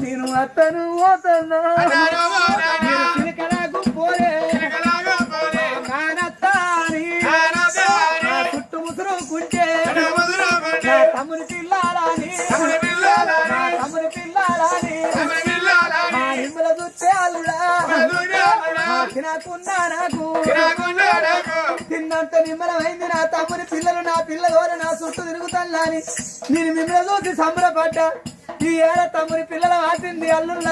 నేను అత్తను పోతున్నా చిలకలాగు పోలే చుట్టు ముసురుకుంటే తమ్ముని పిల్లాలని తమ్ముని పిల్లాలని హిమ్మల చూస్తే అల్లుడా తినకున్నా నాకు తిన్నంత నిమ్మలమైంది నా తమ్ముని పిల్లలు నా పిల్లలు నా చుట్టూ తిరుగుతాను నేను మిమ్మల్ని చూసి సంబరపడ్డా ఈ ఏడ తమ్ముని పిల్లల వాసింది అల్లుళ్ళ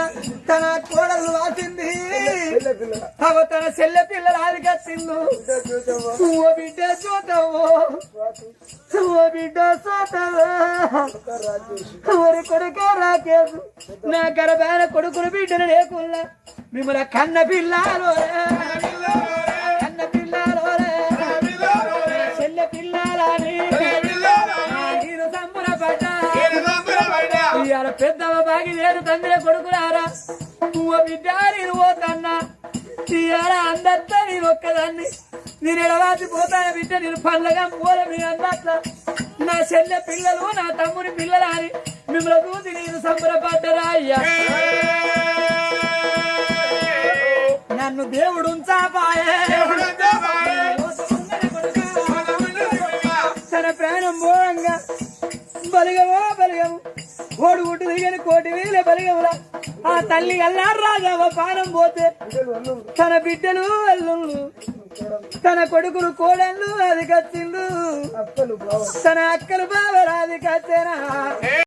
తన కోడలు వాసింది తన చెల్లె పిల్లలు ఆదిగచ్చిండు ఓ బిడ్డ చూతావు ఓ బిడ్డ చూతావు ఊరి కొడుకే రాకేసు నా గర్భాన కొడుకులు బిడ్డను లేకున్నా మిమ్మల్ని కన్న పిల్లలు కన్న పిల్లలు చెల్లె పిల్లలని నేను సంబరపడ్డా ఇవాళ పెద్దవ బాగి లేదు తండ్రి కొడుకులారా నువ్వు బిడ్డ నేను పోతన్నా ఇవాళ అందరితో నేను ఒక్కదాన్ని నేను ఎడవాసి పోతాను బిడ్డ నేను పండగ పోలే మీ అందట్లా నా చెల్లె పిల్లలు నా తమ్ముని పిల్లలు అని మిమ్మల్ని చూసి నేను సంబరపడ్డరా అయ్యా నన్ను దేవుడు ఉంచాపాయే తన ప్రాణం పోవంగా బలిగమో బలిగము కోడి గుట్టు దిగని కోటి వేల బలిగమురా ఆ తల్లి అల్లారు రాజావ పానం పోతే తన బిడ్డలు అల్లుళ్ళు తన కొడుకులు కోడళ్ళు అది కచ్చిండు తన అక్కలు బావరాది కచ్చేనా